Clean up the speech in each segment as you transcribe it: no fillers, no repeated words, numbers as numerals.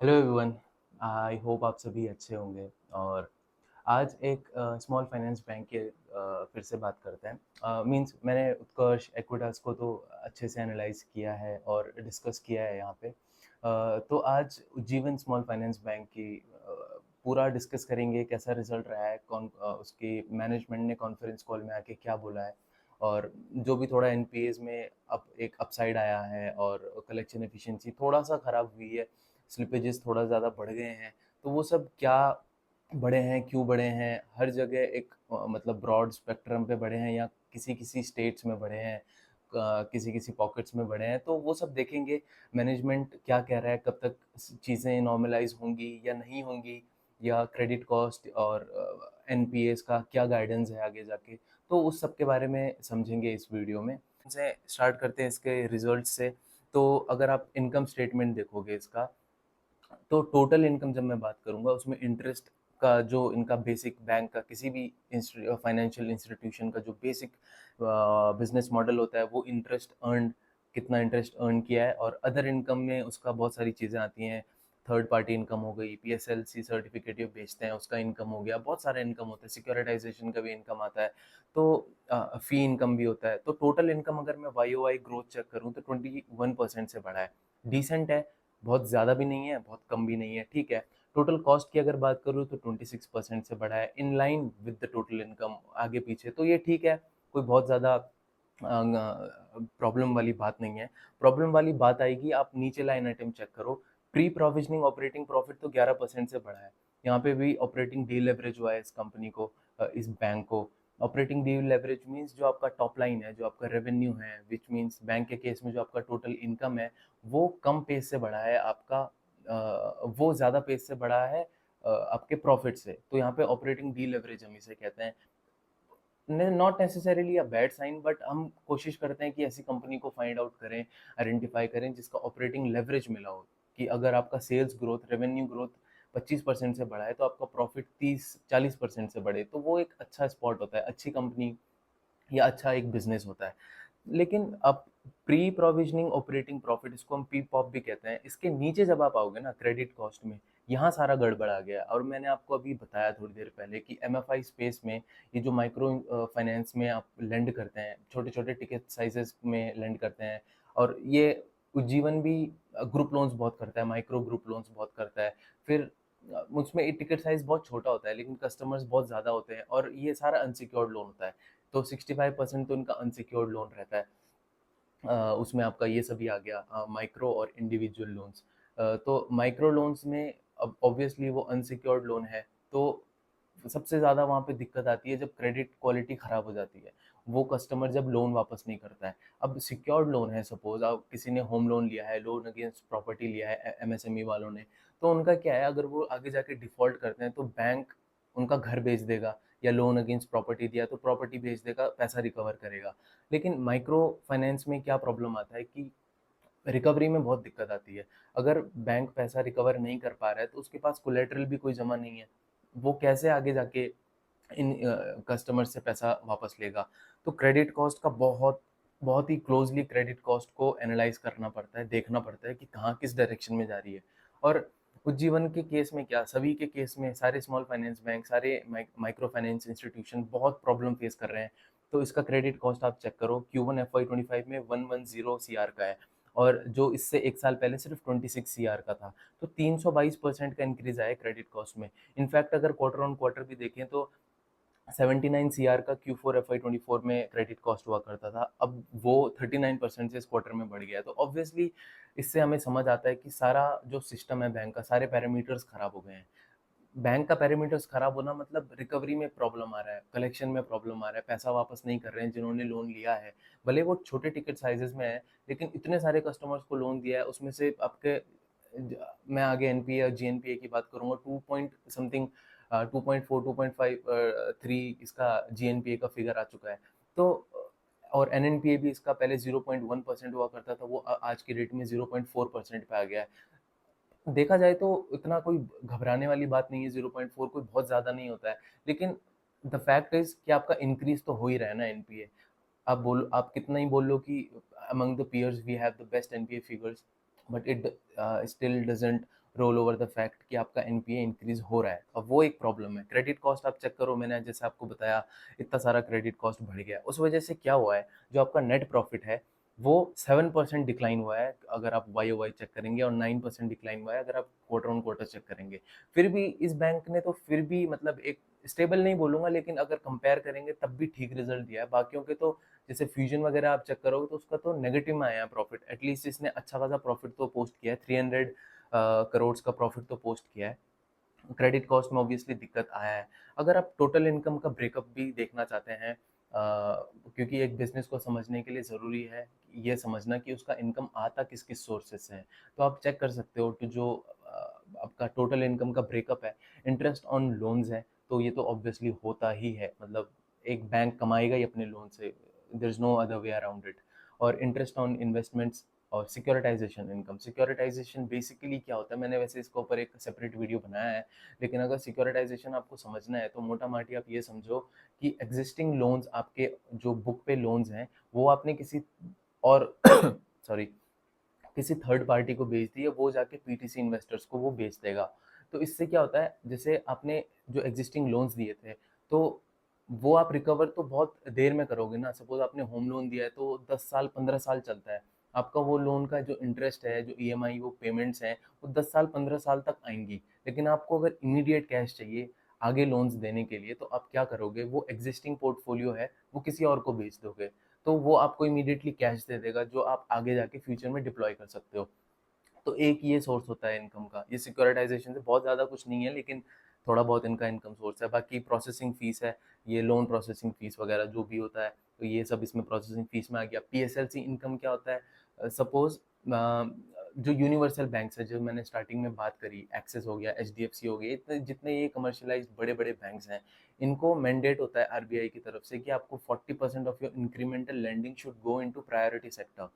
Hello everyone. I hope आप सभी अच्छे होंगे। और आज एक स्मॉल फाइनेंस बैंक के फिर से बात करते हैं। मींस मैंने उत्कर्ष एक्विटास को तो अच्छे से एनालाइज किया है और डिस्कस किया है यहाँ पे। तो आज उज्जीवन स्मॉल फाइनेंस बैंक की पूरा डिस्कस करेंगे, कैसा रिजल्ट रहा है, कौन उसकी मैनेजमेंट ने कॉन्फ्रेंस कॉल में आके क्या बोला है, और जो भी थोड़ा एनपीएस में अब एक अपसाइड आया है और कलेक्शन एफिशिएंसी थोड़ा सा ख़राब हुई है, स्लिपेजेस थोड़ा ज़्यादा बढ़ गए हैं। तो वो सब क्या बढ़े हैं, क्यों बढ़े हैं, हर जगह एक मतलब ब्रॉड स्पेक्ट्रम पे बढ़े हैं या किसी किसी स्टेट्स में बढ़े हैं, किसी किसी पॉकेट्स में बढ़े हैं, तो वो सब देखेंगे। मैनेजमेंट क्या कह रहा है, कब तक चीज़ें नॉर्मलाइज होंगी या नहीं होंगी, या क्रेडिट कॉस्ट और एनपीएस का क्या गाइडेंस है आगे जाके, तो उस सब के बारे में समझेंगे इस वीडियो में। से स्टार्ट करते हैं इसके रिजल्ट से। तो अगर आप इनकम स्टेटमेंट देखोगे इसका, तो टोटल इनकम जब मैं बात करूंगा उसमें इंटरेस्ट का जो इनका बेसिक बैंक का किसी भी फाइनेंशियल इंस्टीट्यूशन का जो बेसिक बिजनेस मॉडल होता है वो इंटरेस्ट अर्न, कितना इंटरेस्ट अर्न किया है। और अदर इनकम में उसका बहुत सारी चीज़ें आती हैं। थर्ड पार्टी इनकम हो गई, पीएसएलसी सर्टिफिकेट जो बेचते हैं उसका इनकम हो गया, बहुत सारा इनकम होता है, सिक्योरिटाइजेशन का भी इनकम आता है। तो फी इनकम भी होता है। तो टोटल इनकम अगर मैं Y O Y growth check करूँ तो 21% से बढ़ा है। डिसेंट है, बहुत ज़्यादा भी नहीं है, बहुत कम भी नहीं है, ठीक है। टोटल कॉस्ट की अगर बात करूँ तो 26% से बढ़ा है, in line with the total income, आगे पीछे तो ये ठीक है। कोई बहुत ज़्यादा प्रॉब्लम वाली बात नहीं है। प्रॉब्लम वाली बात आएगी, आप नीचे लाइन आइटम चेक करो। प्री प्रोविजनिंग ऑपरेटिंग प्रॉफिट तो 11% से बढ़ा है। यहाँ पे भी ऑपरेटिंग डी लेवरेज हुआ है इस कंपनी को, इस बैंक को। ऑपरेटिंग डी लेवरेज मीन्स जो आपका टॉप लाइन है, जो आपका रेवेन्यू है, विच मीन्स बैंक के केस में जो आपका टोटल इनकम है वो कम पेस से बढ़ा है आपका, वो ज़्यादा पेस से बढ़ा है आपके प्रॉफिट से। तो यहाँ पे ऑपरेटिंग डी लेवरेज हम इसे कहते हैं। Not necessarily a bad sign, but हम कोशिश करते हैं कि ऐसी कंपनी को फाइंड आउट करें, आइडेंटिफाई करें जिसका ऑपरेटिंग लेवरेज मिला हो। कि अगर आपका सेल्स ग्रोथ, रेवेन्यू ग्रोथ 25% से बढ़ा है तो आपका प्रॉफिट 30-40% से बढ़े, तो वो एक अच्छा स्पॉट होता है, अच्छी कंपनी या अच्छा एक बिजनेस होता है। लेकिन अब प्री प्रोविजनिंग ऑपरेटिंग प्रॉफिट, इसको हम पी पॉप भी कहते हैं, इसके नीचे जब आप आओगे ना क्रेडिट कॉस्ट में, यहाँ सारा गड़बड़ आ गया। और मैंने आपको अभी बताया थोड़ी देर पहले कि एमएफआई स्पेस में, ये जो माइक्रो फाइनेंस में आप लेंड करते हैं, छोटे छोटे टिकट साइजेस में लेंड करते हैं, और ये उज्जीवन भी ग्रुप लोन्स बहुत करता है, माइक्रो ग्रुप लोन्स बहुत करता है। फिर उसमें टिकट साइज बहुत छोटा होता है लेकिन कस्टमर्स बहुत ज़्यादा होते हैं, और ये सारा अनसिक्योर्ड लोन होता है। तो 65% तो इनका अनसिक्योर्ड लोन रहता है। उसमें आपका ये सभी आ गया, माइक्रो और इंडिविजुअल लोन्स। तो माइक्रो लोन्स में अब ऑब्वियसली वो अनसिक्योर्ड लोन है, तो सबसे ज़्यादा वहाँ पे दिक्कत आती है जब क्रेडिट क्वालिटी ख़राब हो जाती है, वो कस्टमर जब लोन वापस नहीं करता है। अब सिक्योर्ड लोन है, सपोज आप किसी ने होम लोन लिया है, लोन अगेंस्ट प्रॉपर्टी लिया है एमएसएमई वालों ने, तो उनका क्या है, अगर वो आगे जाके डिफ़ॉल्ट करते हैं तो बैंक उनका घर बेच देगा, या लोन अगेंस्ट प्रॉपर्टी दिया तो प्रॉपर्टी बेच देगा, पैसा रिकवर करेगा। लेकिन माइक्रो फाइनेंस में क्या प्रॉब्लम आता है कि रिकवरी में बहुत दिक्कत आती है। अगर बैंक पैसा रिकवर नहीं कर पा रहा है तो उसके पास कोलेटरल भी कोई जमा नहीं है, वो कैसे आगे जाके इन कस्टमर से पैसा वापस लेगा। तो क्रेडिट कॉस्ट का बहुत बहुत ही क्लोजली क्रेडिट कॉस्ट को एनालाइज करना पड़ता है, देखना पड़ता है कि कहाँ किस डायरेक्शन में जा रही है। और उज्जीवन के केस में क्या, सभी के केस में सारे स्मॉल फाइनेंस बैंक, सारे माइक्रो फाइनेंस इंस्टीट्यूशन बहुत प्रॉब्लम फेस कर रहे हैं। तो इसका क्रेडिट कॉस्ट आप चेक करो, Q1 FY25 में 110 CR का है, और जो इससे एक साल पहले सिर्फ 26 CR का था। तो 322% का इंक्रीज आया क्रेडिट कॉस्ट में। इनफैक्ट अगर क्वार्टर ऑन क्वार्टर भी देखें तो 79 सीआर का Q4 FY24 में क्रेडिट कॉस्ट हुआ करता था, अब वो 39% से इस क्वार्टर में बढ़ गया है। तो ऑब्वियसली इससे हमें समझ आता है कि सारा जो सिस्टम है बैंक का, सारे पैरामीटर्स खराब हो गए हैं। बैंक का पैरामीटर्स खराब होना मतलब रिकवरी में प्रॉब्लम आ रहा है, कलेक्शन में प्रॉब्लम आ रहा है, पैसा वापस नहीं कर रहे हैं जिन्होंने लोन लिया है। भले वो छोटे टिकट साइजेस में है, लेकिन इतने सारे कस्टमर्स को लोन दिया है, उसमें से आपके मैं आगे एनपीए और जीएनपीए की बात करूंगा, 2 पॉइंट समथिंग, 2.4 2.5 3 इसका जीएनपीए का फिगर आ चुका है। तो और एनएनपीए भी इसका पहले 0.1% हुआ करता था, वो आज की डेट में 0.4% पे आ गया है। देखा जाए तो इतना कोई घबराने वाली बात नहीं है, 0.4 कोई बहुत ज़्यादा नहीं होता है। लेकिन द फैक्ट इज़ कि आपका इंक्रीज़ तो हो ही रहा है ना एनपीए। आप कितना ही बोल लो कि among the peers we have the best NPA figures, but it still doesn't roll over the fact कि आपका एनपीए इंक्रीज हो रहा है। अब वो एक प्रॉब्लम है। क्रेडिट कॉस्ट आप चेक करो, मैंने जैसे आपको बताया इतना सारा क्रेडिट कॉस्ट बढ़ गया, उस वजह से क्या हुआ है, जो आपका नेट प्रॉफिट है वो 7% डिक्लाइन हुआ है अगर आप वाई ओ वाई चेक करेंगे, और 9% डिक्लाइन हुआ है अगर आप क्वार्टर ऑन क्वार्टर चेक करेंगे। फिर भी इस बैंक ने तो फिर भी मतलब एक स्टेबल नहीं बोलूंगा, लेकिन अगर कंपेयर करेंगे तब भी ठीक रिजल्ट दिया है। बाकियों के तो जैसे फ्यूजन वगैरह आप चेक करोगे तो उसका तो नेगेटिव में आया है प्रॉफिट। एटलीस्ट इसने अच्छा खासा प्रॉफिट तो पोस्ट किया है, 300 करोड़ का प्रॉफिट तो पोस्ट किया है। क्रेडिट कॉस्ट में ऑब्वियसली दिक्कत आया है। अगर आप टोटल इनकम का ब्रेकअप भी देखना चाहते हैं, क्योंकि एक बिजनेस को समझने के लिए ज़रूरी है ये समझना कि उसका इनकम आता किस किस सोर्सेस से है, तो आप चेक कर सकते हो कि जो आपका टोटल इनकम का ब्रेकअप है, इंटरेस्ट ऑन लोन्स है, तो ये तो ऑब्वियसली होता ही है, मतलब एक बैंक कमाएगा ही अपने लोन से, there is no other way around it. और इंटरेस्ट ऑन इन्वेस्टमेंट्स और सिक्योरिटाइजेशन इनकम। सिक्योरिटाइजेशन बेसिकली क्या होता है, मैंने वैसे इसके ऊपर एक सेपरेट वीडियो बनाया है, लेकिन अगर सिक्योरिटाइजेशन आपको समझना है तो मोटा माटी आप ये समझो कि एग्जिस्टिंग लोन्स, आपके जो बुक पे लोन्स हैं, वो आपने किसी और सॉरी किसी थर्ड पार्टी को बेच दिए, वो जाके पीटीसी इन्वेस्टर्स को वो बेच देगा। तो इससे क्या होता है, जैसे आपने जो एग्जिस्टिंग लोन्स दिए थे, तो वो आप रिकवर तो बहुत देर में करोगे ना। सपोज आपने होम लोन दिया है तो 10 साल 15 साल चलता है आपका वो लोन का जो इंटरेस्ट है, जो ईएमआई, वो पेमेंट्स हैं, वो 10 साल 15 साल तक आएंगी। लेकिन आपको अगर इमीडिएट कैश चाहिए आगे लोन्स देने के लिए, तो आप क्या करोगे, वो एग्जिस्टिंग पोर्टफोलियो है वो किसी और को बेच दोगे, तो वो आपको इमीडिएटली कैश दे देगा जो आप आगे जाके फ्यूचर में डिप्लॉय कर सकते हो। तो एक ये सोर्स होता है इनकम का। ये सिक्योरिटाइजेशन से बहुत ज़्यादा कुछ नहीं है, लेकिन थोड़ा बहुत इनका इनकम सोर्स है। बाकी प्रोसेसिंग फीस है, ये लोन प्रोसेसिंग फीस वगैरह जो भी होता है, तो ये सब इसमें प्रोसेसिंग फीस में आ गया। पीएसएलसी इनकम क्या होता है, सपोज जो यूनिवर्सल बैंक्स है, जो मैंने स्टार्टिंग में बात करी, एक्सिस हो गया, एचडीएफसी हो गया, इतने जितने ये कमर्शलाइज बड़े बड़े बैंक्स हैं, इनको मैंडेट होता है आरबीआई की तरफ से कि आपको 40% of your incremental lending should go into priority sector.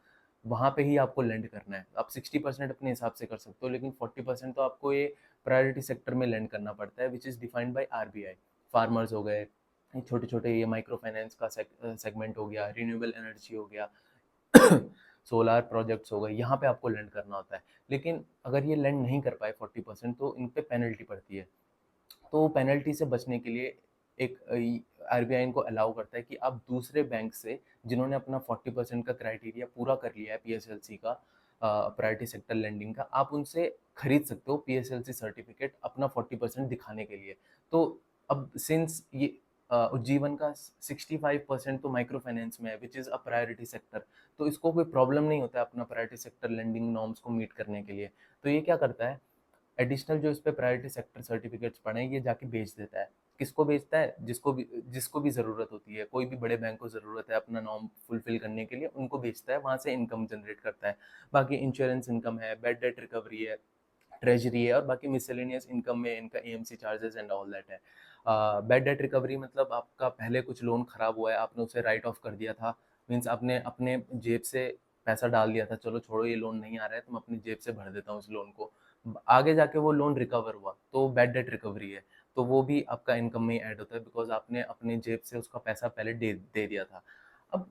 वहाँ पे ही आपको लैंड करना है। आप 60% अपने हिसाब से कर सकते हो, लेकिन 40% तो आपको ये प्रायोरिटी सेक्टर में लैंड करना पड़ता है, which is defined by RBI. Farmers हो गए, छोटे छोटे ये माइक्रो फाइनेंस का सेगमेंट हो गया, रिन्यूएबल एनर्जी हो गया, सोलार प्रोजेक्ट्स हो गए, यहाँ पे आपको लैंड करना होता है। लेकिन अगर ये लैंड नहीं कर पाए 40%, तो इन पे पेनल्टी पड़ती है। तो पेनल्टी से बचने के लिए एक आरबीआई इनको अलाउ करता है कि आप दूसरे बैंक से, जिन्होंने अपना 40% का क्राइटेरिया पूरा कर लिया है पीएसएलसी का, प्रायोरिटी सेक्टर लेंडिंग का, आप उनसे खरीद सकते हो पीएसएलसी सर्टिफिकेट अपना 40% दिखाने के लिए। तो अब सिंस ये उज्जीवन का 65% तो माइक्रो फाइनेंस में है, which is a priority sector, तो इसको कोई प्रॉब्लम नहीं होता है अपना प्रायोरिटी सेक्टर लेंडिंग नॉर्म्स को मीट करने के लिए। तो ये क्या करता है, एडिशनल जो इस पे प्रायोरिटी सेक्टर सर्टिफिकेट्स पड़े हैं, ये जाके बेच देता है। किसको बेचता है, जिसको भी ज़रूरत होती है, कोई भी बड़े बैंक को ज़रूरत है अपना नॉर्म फुलफिल करने के लिए, उनको बेचता है, वहाँ से इनकम जनरेट करता है। बाकी इंश्योरेंस इनकम है, बैड डेट रिकवरी है, ट्रेजरी है, और बाकी मिसलेनियस इनकम में इनका AMC charges and all that है। बैड डेट रिकवरी मतलब आपका पहले कुछ लोन खराब हुआ है, आपने उसे राइट ऑफ कर दिया था, मीन्स आपने अपने जेब से पैसा डाल दिया था, चलो छोड़ो ये लोन नहीं आ रहा है, तो मैं अपनी जेब से भर देता हूँ इस लोन को, आगे जाके वो लोन रिकवर हुआ तो बैड डेट रिकवरी है। तो वो भी आपका इनकम में ही ऐड होता है, बिकॉज आपने अपनी जेब से उसका पैसा पहले दे दिया था। अब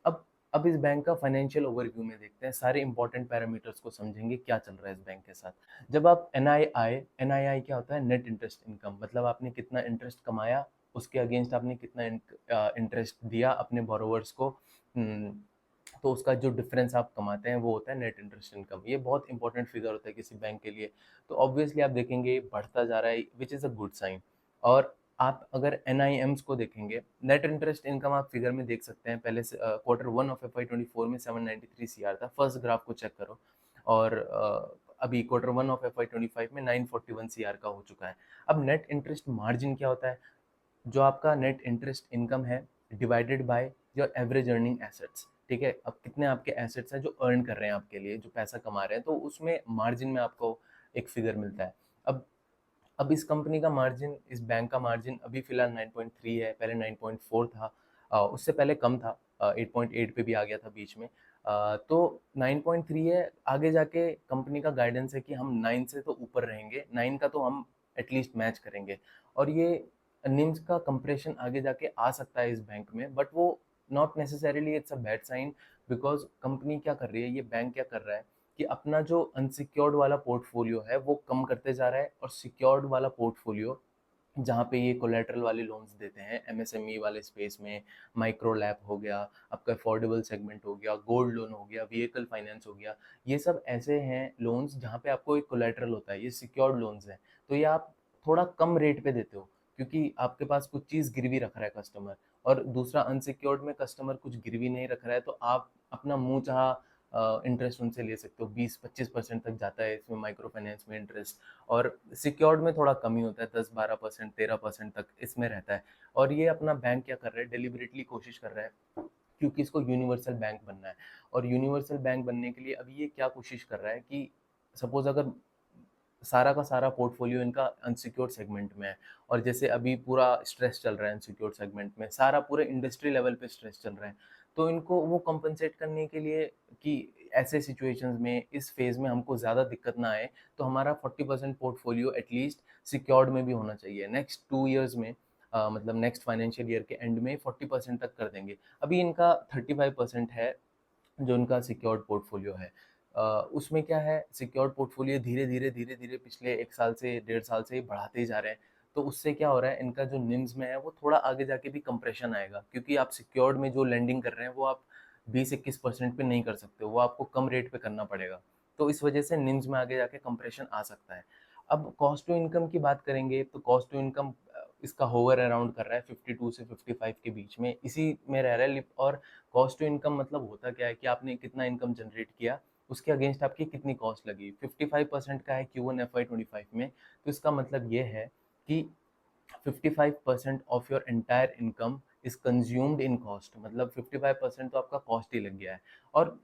अब अब इस बैंक का फाइनेंशियल ओवरव्यू में देखते हैं, सारे इंपॉर्टेंट पैरामीटर्स को समझेंगे क्या चल रहा है इस बैंक के साथ। जब आप एनआईआई क्या होता है, नेट इंटरेस्ट इनकम, मतलब आपने कितना इंटरेस्ट कमाया, उसके अगेंस्ट आपने कितना इंटरेस्ट दिया अपने बोरोवर्स को, तो उसका जो डिफरेंस आप कमाते हैं वो होता है नेट इंटरेस्ट इनकम। ये बहुत इंपॉर्टेंट फिगर होता है किसी बैंक के लिए। तो ऑब्वियसली आप देखेंगे बढ़ता जा रहा है, which is a good sign. और आप अगर एन को देखेंगे, नेट इंटरेस्ट इनकम आप फिगर में देख सकते हैं, पहले से Q1 ऑफ FY24 में 793 CR था, फर्स्ट ग्राफ को चेक करो, और अभी Q1 ऑफ FY25 में 941 CR का हो चुका है। अब नेट इंटरेस्ट मार्जिन क्या होता है, जो आपका नेट इंटरेस्ट इनकम है divided by your average earning assets. ठीक है, अब कितने आपके एसेट्स हैं जो अर्न कर रहे हैं आपके लिए, जो पैसा कमा रहे हैं, तो उसमें मार्जिन में आपको एक फिगर मिलता है। अब इस कंपनी का मार्जिन, इस बैंक का मार्जिन अभी फिलहाल 9.3 है, पहले 9.4 था, उससे पहले कम था, 8.8 पे भी आ गया था बीच में। तो 9.3 है, आगे जाके कंपनी का गाइडेंस है कि हम 9 से तो ऊपर रहेंगे, 9 का तो हम एटलीस्ट मैच करेंगे। और ये निम्स का कंप्रेशन आगे जाके आ सकता है इस बैंक में, बट वो not necessarily it's a bad sign, because company क्या कर रही है, ये बैंक क्या कर रहा है, कि अपना जो अनसिक्योर्ड वाला पोर्टफोलियो है वो कम करते जा रहा है, और सिक्योर्ड वाला पोर्टफोलियो जहाँ पे ये कोलेटरल वाले लोन्स देते हैं एमएसएमई वाले स्पेस में, माइक्रो लैब हो गया, आपका अफोर्डेबल सेगमेंट हो गया, गोल्ड लोन हो गया, व्हीकल फाइनेंस हो गया, ये सब ऐसे हैं लोन्स जहाँ पे आपको एक कोलेटरल होता है, ये सिक्योर्ड लोन्स हैं। तो ये आप थोड़ा कम रेट पे देते हो क्योंकि आपके पास कुछ चीज़ गिरवी रख रहा है कस्टमर, और दूसरा अनसिक्योर्ड में कस्टमर कुछ गिरवी नहीं रख रहा है, तो आप अपना मुंह चाहा इंटरेस्ट उनसे ले सकते हो, 20-25% तक जाता है इसमें माइक्रो फाइनेंस में इंटरेस्ट, और सिक्योर्ड में थोड़ा कम ही होता है, 10-12%, 13% तक इसमें रहता है। और ये अपना बैंक क्या कर रहा है, डेलिबरेटली कोशिश कर रहा है क्योंकि इसको यूनिवर्सल बैंक बनना है, और यूनिवर्सल बैंक बनने के लिए अभी ये क्या कोशिश कर रहा है कि सपोज अगर सारा का सारा पोर्टफोलियो इनका अनसिक्योर्ड सेगमेंट में है, और जैसे अभी पूरा स्ट्रेस चल रहा है अनसिक्योर्ड सेगमेंट में, सारा पूरे इंडस्ट्री लेवल पे स्ट्रेस चल रहा है, तो इनको वो कंपनसेट करने के लिए कि ऐसे सिचुएशंस में इस फेज में हमको ज़्यादा दिक्कत ना आए, तो हमारा 40% पोर्टफोलियो एटलीस्ट सिक्योर्ड में भी होना चाहिए नेक्स्ट 2 ईयर्स में। मतलब नेक्स्ट फाइनेंशियल ईयर के एंड में 40% तक कर देंगे। अभी इनका 35% है जो उनका सिक्योर्ड पोर्टफोलियो है। उसमें क्या है, सिक्योर्ड पोर्टफोलियो धीरे धीरे धीरे धीरे पिछले 1 साल से 1.5 साल से बढ़ाते ही जा रहे हैं, तो उससे क्या हो रहा है, इनका जो निम्स में है वो थोड़ा आगे जाके भी कंप्रेशन आएगा, क्योंकि आप सिक्योर्ड में जो लेंडिंग कर रहे हैं वो आप 20-21% पे नहीं कर सकते हो, वो आपको कम रेट पे करना पड़ेगा, तो इस वजह से निम्स में आगे जाके कंप्रेशन आ सकता है। अब कॉस्ट टू इनकम की बात करेंगे तो कॉस्ट टू इनकम इसका होवर अराउंड कर रहा है 52 से 55 के बीच में, इसी में रह रहा है। और कॉस्ट टू इनकम मतलब होता क्या है कि आपने कितना इनकम जनरेट किया, उसके अगेंस्ट आपकी कितनी कॉस्ट लगी। 55% का है Q1 FY25 में, तो इसका मतलब ये है कि 55% of your entire income is consumed in cost, मतलब 55% तो आपका कॉस्ट ही लग गया है। और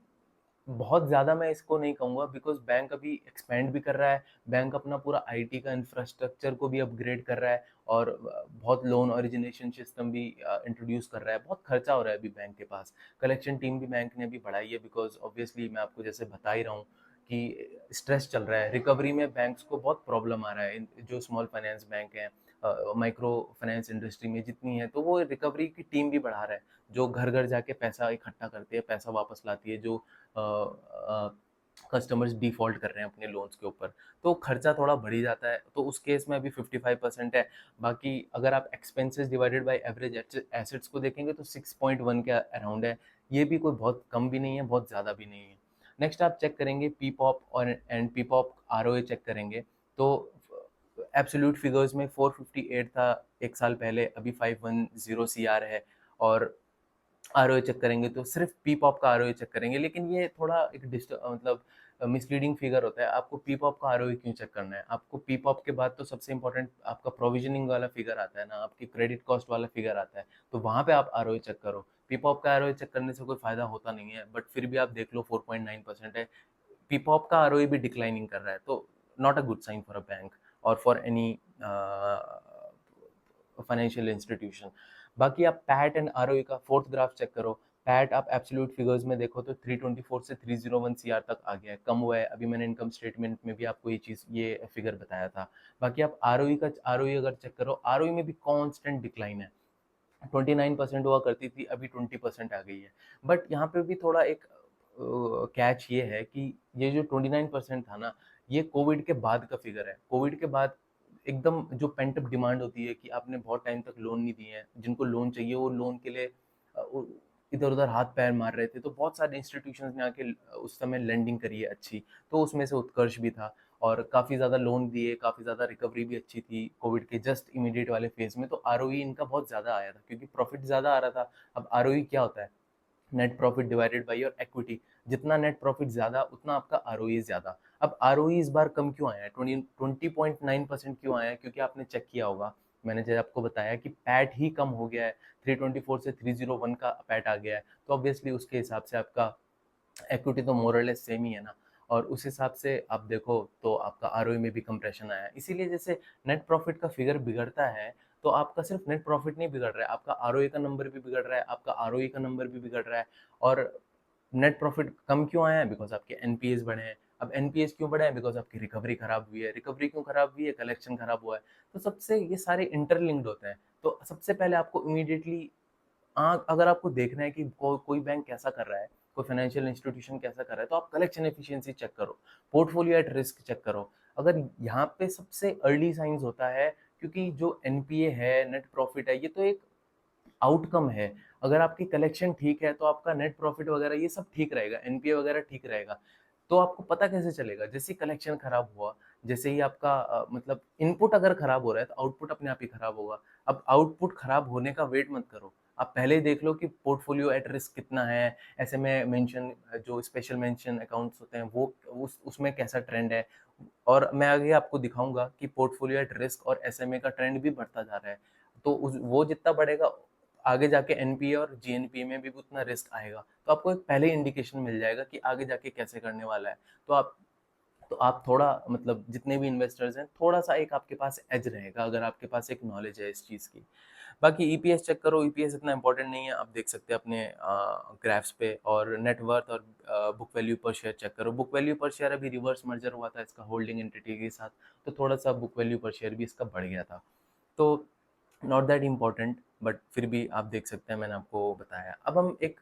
बहुत ज़्यादा मैं इसको नहीं कहूँगा, बिकॉज़ बैंक अभी एक्सपेंड भी कर रहा है, बैंक अपना पूरा आईटी का इंफ्रास्ट्रक्चर को भी अपग्रेड कर रहा है, और बहुत लोन ओरिजिनेशन सिस्टम भी इंट्रोड्यूस कर रहा है, बहुत खर्चा हो रहा है अभी बैंक के पास। कलेक्शन टीम भी बैंक ने अभी बढ़ाई है, बिकॉज़ ऑब्वियसली मैं आपको जैसे बता ही रहा हूँ कि स्ट्रेस चल रहा है, रिकवरी में बैंक्स को बहुत प्रॉब्लम आ रहा है। जो स्मॉल फाइनेंस बैंक हैं, माइक्रो फाइनेंस इंडस्ट्री में जितनी है, तो वो रिकवरी की टीम भी बढ़ा रहा है, जो घर घर जाके पैसा इकट्ठा करती है, पैसा वापस लाती है, जो कस्टमर्स डिफ़ॉल्ट कर रहे हैं अपने लोन्स के ऊपर, तो खर्चा थोड़ा बढ़ ही जाता है। तो उस केस में अभी 55% है। बाकी अगर आप expenses divided by average assets को देखेंगे तो 6.1 के अराउंड है। ये भी कोई बहुत कम भी नहीं है, बहुत ज़्यादा भी नहीं है। नेक्स्ट आप चेक करेंगे पीपॉप और एंड पीपॉप आरओए चेक करेंगे, तो एब्सोल्यूट फिगर्स में 458 था 1 साल पहले, अभी 510 सीआर है। और आरओए चेक करेंगे तो सिर्फ पी पॉप का आरओए चेक करेंगे, लेकिन ये थोड़ा एक मतलब मिसलीडिंग फिगर होता है। आपको पी पॉप का आरओए क्यों चेक करना है, आपको पी पॉप के बाद तो सबसे इंपॉर्टेंट आपका प्रोविजनिंग वाला फिगर आता है ना, आपकी क्रेडिट कॉस्ट वाला फिगर आता है, तो वहाँ पे आप आरओए चेक करो। पी पॉप का आरओए चेक करने से कोई फायदा होता नहीं है, बट फिर भी आप देख लो 4.9% है। पी पॉप का आरओए भी डिक्लाइनिंग कर रहा है, तो not a good sign for a bank और फॉर एनी फाइनेंशियल इंस्टीट्यूशन। बाकी आप पैट एंड आरओई का फोर्थ ग्राफ चेक करो। पैट आप एब्सोल्यूट फिगर्स में देखो तो 324 से 301 सीआर तक आ गया है, कम हुआ है। अभी मैंने इनकम स्टेटमेंट में भी आपको ये फिगर बताया था। बाकी आप आरओई अगर चेक करो, आरओई में भी कांस्टेंट डिक्लाइन है। 29% हुआ करती थी, अभी 20% आ गई है। बट यहाँ पे भी थोड़ा एक कैच ये है कि ये जो 29% था ना, ये कोविड के बाद का फिगर है। कोविड के बाद एकदम जो पेंट अप डिमांड होती है कि आपने बहुत टाइम तक लोन नहीं दिए हैं, जिनको लोन चाहिए वो लोन के लिए इधर उधर हाथ पैर मार रहे थे, तो बहुत सारे इंस्टीट्यूशंस ने आके उस समय लेंडिंग करी है अच्छी, तो उसमें से उत्कर्ष भी था, और काफ़ी ज़्यादा लोन दिए, काफ़ी ज़्यादा रिकवरी भी अच्छी थी कोविड के जस्ट इमीडिएट वाले फेज में। तो आरओई इनका बहुत ज़्यादा आया था क्योंकि प्रॉफिट ज़्यादा आ रहा था। अब आरओई क्या होता है, net profit divided by your equity. जितना नेट प्रॉफिट ज़्यादा उतना आपका आरओई ज़्यादा। अब आरओई इस बार कम क्यों आया है, 20.9% क्यों आया है, क्योंकि आपने चेक किया होगा, मैंने जैसे आपको बताया कि पैट ही कम हो गया है, 324 से 301 का पैट आ गया है, तो ऑब्वियसली उसके हिसाब से आपका इक्विटी तो मोर और लेस सेम ही है ना, और उस हिसाब से आप देखो तो आपका आरओई में भी कंप्रेशन आया है। इसीलिए जैसे नेट प्रॉफिट का फिगर बिगड़ता है, तो आपका सिर्फ नेट प्रॉफिट नहीं बिगड़ रहा है, आपका आरओई का नंबर भी बिगड़ रहा है, आपका आरओई का नंबर भी बिगड़ रहा है। और नेट प्रॉफिट कम क्यों आया है, बिकॉज आपके एनपीएस बढ़े हैं। अब एनपीएस क्यों बढ़े हैं, बिकॉज आपकी रिकवरी खराब हुई है। रिकवरी क्यों खराब हुई है, कलेक्शन खराब हुआ है। तो सबसे ये सारे इंटरलिंक्ड होते हैं। तो सबसे पहले आपको इमीडिएटली अगर आपको देखना है कि कोई बैंक कैसा कर रहा है, कोई फाइनेंशियल इंस्टीट्यूशन कैसा कर रहा है, तो आप कलेक्शन एफिशिएंसी चेक करो, पोर्टफोलियो एट रिस्क चेक करो। अगर यहाँ पे सबसे अर्ली साइंस होता है, क्योंकि जो एनपीए है, नेट प्रॉफिट है, ये तो एक आउटकम है। अगर आपकी कलेक्शन ठीक है तो आपका नेट प्रॉफिट वगैरह ये सब ठीक रहेगा, एनपीए वगैरह ठीक रहेगा। तो आपको पता कैसे चलेगा? जैसे ही कलेक्शन खराब हुआ, जैसे ही आपका मतलब इनपुट अगर खराब हो रहा है तो आउटपुट अपने आप ही खराब होगा। अब आउटपुट खराब होने का वेट मत करो, आप पहले ही देख लो कि पोर्टफोलियो एट रिस्क कितना है, ऐसे में मेंशन जो स्पेशल मेंशन अकाउंट्स होते हैं वो उसमें कैसा ट्रेंड है। और मैं आगे आपको दिखाऊंगा कि पोर्टफोलियो एट रिस्क और एसएमए का ट्रेंड भी बढ़ता जा रहा है। तो वो जितना बढ़ेगा, आगे जाके एनपीए और जीएनपीए में भी उतना रिस्क आएगा। तो आपको एक पहले इंडिकेशन मिल जाएगा कि आगे जाके कैसे करने वाला है। तो आप थोड़ा मतलब जितने भी इन्वेस्टर्स हैं, थोड़ा सा एक आपके पास एज रहेगा अगर आपके पास एक नॉलेज है इस चीज़ की। बाकी ईपीएस चेक करो, ईपीएस इतना इंपॉर्टेंट नहीं है, आप देख सकते हैं अपने ग्राफ्स पे। और नेटवर्थ और बुक वैल्यू पर शेयर चेक करो। बुक वैल्यू पर शेयर अभी रिवर्स मर्जर हुआ था इसका होल्डिंग एंटिटी के साथ, तो थोड़ा सा बुक वैल्यू पर शेयर भी इसका बढ़ गया था। तो नॉट दैट इम्पॉर्टेंट, बट फिर भी आप देख सकते हैं, मैंने आपको बताया। अब हम एक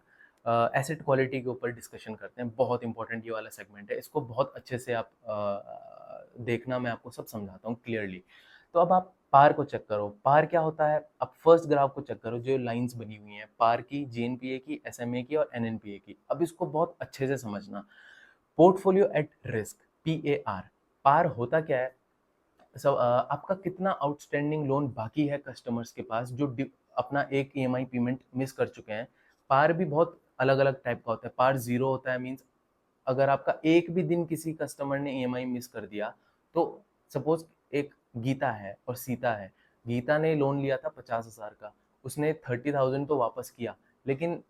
एसेट क्वालिटी के ऊपर डिस्कशन करते हैं। बहुत इंपॉर्टेंट ये वाला सेगमेंट है, इसको बहुत अच्छे से आप देखना, मैं आपको सब समझाता हूँ क्लियरली। तो अब आप पार को चेक करो। पार क्या होता है? अब फर्स्ट ग्राफ को चेक करो, जो लाइंस बनी हुई हैं पार की, जीएनपीए की, एसएमए की और एनएनपीए की। अब इसको बहुत अच्छे से समझना। Portfolio at risk, PAR. PAR होता क्या है? आपका कितना आउटस्टैंडिंग लोन बाकी है कस्टमर्स के पास जो अपना एक ईएमआई पेमेंट मिस कर चुके हैं। पार भी बहुत अलग अलग टाइप का होता है। पार जीरो होता है, मीन्स अगर आपका एक भी दिन किसी कस्टमर ने ईएमआई मिस कर दिया, तो सपोज एक गीता है और सीता है। गीता ने लोन लिया था 50,000 का, उसने 30,000 तो वापस किया, लेकिन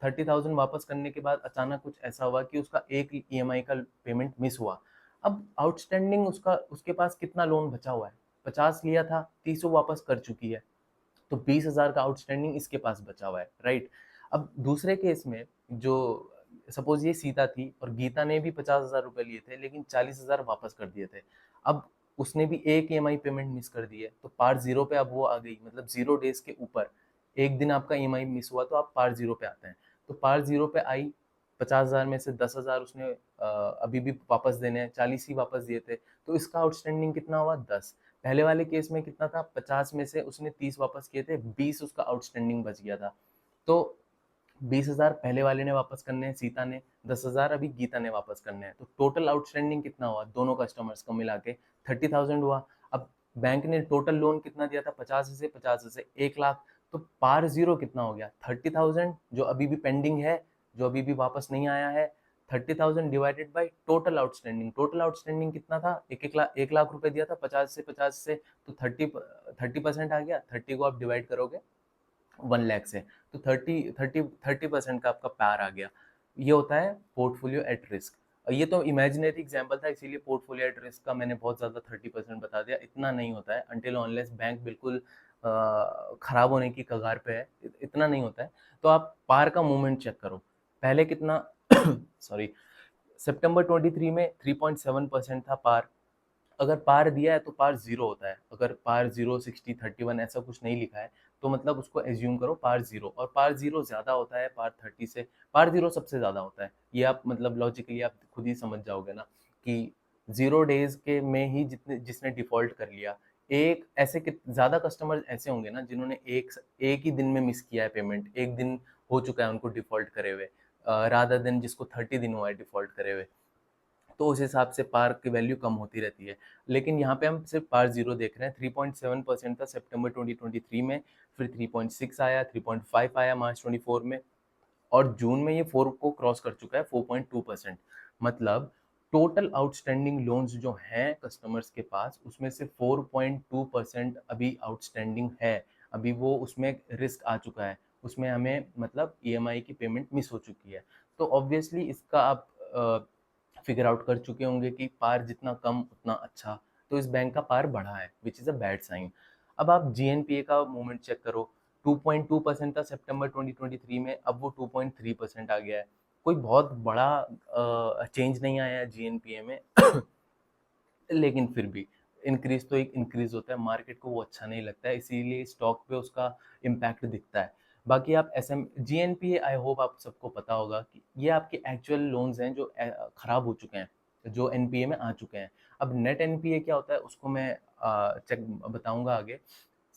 30,000 वापस करने के बाद अचानक कुछ ऐसा हुआ कि उसका एक ईएमआई का पेमेंट मिस हुआ। अब आउटस्टैंडिंग उसका, उसके पास कितना लोन बचा हुआ है? 50 लिया था, 30 वापस कर चुकी है, तो 20,000 का आउटस्टैंडिंग इसके पास बचा हुआ है, राइट। अब दूसरे केस में, जो सपोज ये सीता थी और गीता ने भी 50,000 रुपए लिए थे, लेकिन 40,000 वापस कर दिए थे। अब उसने भी एक ईएमआई पेमेंट मिस कर दी है, तो पार जीरो पे अब वो आ गई, मतलब 0 डेज के ऊपर एक दिन आपका ईएमआई मिस हुआ तो आप पार जीरो पे आते हैं। तो पार जीरो पे आई, 50,000 में से 10,000 उसने अभी भी वापस देने हैं, 40 ही वापस दिए थे, तो इसका आउटस्टैंडिंग कितना हुआ? 10। पहले वाले केस में कितना था? 50 में से उसने 30 वापस किए थे, 20 उसका आउटस्टैंडिंग बच गया था। तो 20,000 पहले वाले ने वापस करने हैं सीता ने, 10,000 अभी गीता ने वापस करने हैं। तो टोटल आउटस्टैंडिंग कितना हुआ दोनों कस्टमर्स को मिला के? 30,000 हुआ। अब बैंक ने टोटल लोन कितना दिया था? 50 से 1 लाख। तो पार जीरो कितना हो गया? 30,000 जो अभी भी पेंडिंग है, जो अभी भी वापस नहीं आया है। 30,000 divided by total outstanding. Total outstanding कितना था? एक लाख रुपए दिया था 50 से, तो 30% आ गया। 30 को आप डिवाइड करोगे 1 लाख से, तो 30% का आपका पार आ गया। ये होता है पोर्टफोलियो एट रिस्क। ये तो इमेजिनरी एग्जांपल था, इसीलिए पोर्टफोलियो एट रिस्क का मैंने बहुत ज़्यादा 30% बता दिया। इतना नहीं होता है अनटिल ऑनलेस बैंक बिल्कुल खराब होने की कगार पे है, इतना नहीं होता है। तो आप पार का मूवमेंट चेक करो। पहले कितना सॉरी, सितंबर 23 में 3.7% था पार। अगर पार दिया है तो पार जीरो होता है। अगर पार जीरो, 60, 31 ऐसा कुछ नहीं लिखा है, तो मतलब उसको एज्यूम करो पार जीरो। और पार जीरो ज्यादा होता है पार 30 से, पार जीरो सबसे ज्यादा होता है। ये आप मतलब लॉजिकली आप खुद ही समझ जाओगे ना कि 0 डेज के में ही जितने जिसने डिफॉल्ट कर लिया, एक ऐसे ज्यादा कस्टमर ऐसे होंगे ना जिन्होंने एक एक ही दिन में मिस किया है पेमेंट, एक दिन हो चुका है उनको डिफॉल्ट करे हुए, रादर देन जिसको 30 दिन हुआ है डिफॉल्ट करे हुए। तो उस हिसाब से पार की वैल्यू कम होती रहती है। लेकिन यहाँ पे हम सिर्फ पार जीरो देख रहे हैं। 3.7% था सितंबर 2023 में, फिर 3.6 आया, 3.5 आया मार्च 24 में, और जून में ये 4 को क्रॉस कर चुका है, 4.2%। मतलब टोटल आउटस्टैंडिंग लोन्स जो हैं कस्टमर्स के पास, उसमें से 4.2% अभी आउटस्टैंडिंग है। अभी वो उसमें रिस्क आ चुका है, उसमें हमें मतलब ईएमआई की पेमेंट मिस हो चुकी है। तो ऑब्वियसली इसका आप फिगर आउट कर चुके होंगे कि पार जितना कम उतना अच्छा। तो इस बैंक का पार बढ़ा है, which is a bad sign. अब आप जीएनपीए का मूवमेंट चेक करो। 2.2% था सितंबर 2023 में, अब वो 2.3% आ गया है। कोई बहुत बड़ा चेंज नहीं आया है जीएनपीए में लेकिन फिर भी इंक्रीज तो एक इंक्रीज होता है, मार्केट को वो अच्छा नहीं लगता है, इसीलिए स्टॉक पे उसका इम्पैक्ट दिखता है। बाकी आप एसएम जीएनपीए, आई होप आप सबको पता होगा कि ये आपके एक्चुअल लोन्स हैं जो खराब हो चुके हैं, जो एनपीए में आ चुके हैं। अब नेट एनपीए क्या होता है उसको मैं चेक बताऊंगा आगे।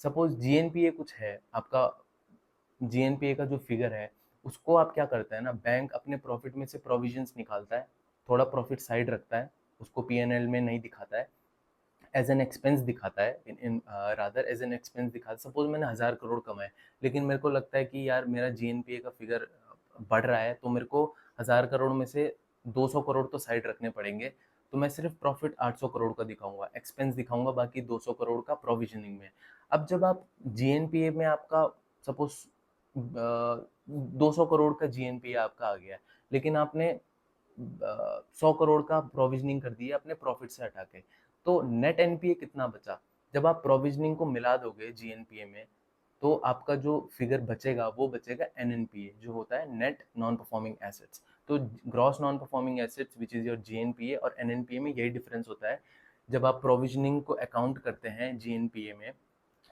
सपोज जीएनपीए कुछ है आपका, जीएनपीए का जो फिगर है उसको आप क्या करते हैं ना, बैंक अपने प्रॉफिट में से प्रोविजंस निकालता है, थोड़ा प्रॉफिट साइड रखता है, उसको पीएनएल में नहीं दिखाता है, एज एन एक्सपेंस दिखाता है, इन रादर एज एन एक्सपेंस दिखाता है। सपोज मैंने 1000 करोड़ कमाए, लेकिन मेरे को लगता है कि यार मेरा जीएनपीए का फिगर बढ़ रहा है, तो मेरे को 1000 करोड़ में से 200 करोड़ तो साइड रखने पड़ेंगे, तो मैं सिर्फ प्रॉफिट 800 करोड़ का दिखाऊंगा, एक्सपेंस दिखाऊंगा बाकी 200 करोड़ का प्रोविजनिंग में। अब जब आप जीएनपीए में आपका सपोज 200 करोड़ का जीएनपीए आपका आ गया है, लेकिन आपने 100 करोड़ का प्रोविजनिंग कर दिया अपने प्रॉफिट से हटा के, तो नेट एनपीए कितना बचा? जब आप प्रोविजनिंग को मिला दोगे जीएनपीए में, तो आपका जो फिगर बचेगा वो बचेगा एनएनपीए, जो होता है नेट नॉन परफॉर्मिंग एसेट्स। तो gross non performing assets which is your GNPA और एनएनपीए में यही डिफरेंस होता है। जब आप प्रोविजनिंग को अकाउंट करते हैं जीएनपीए में,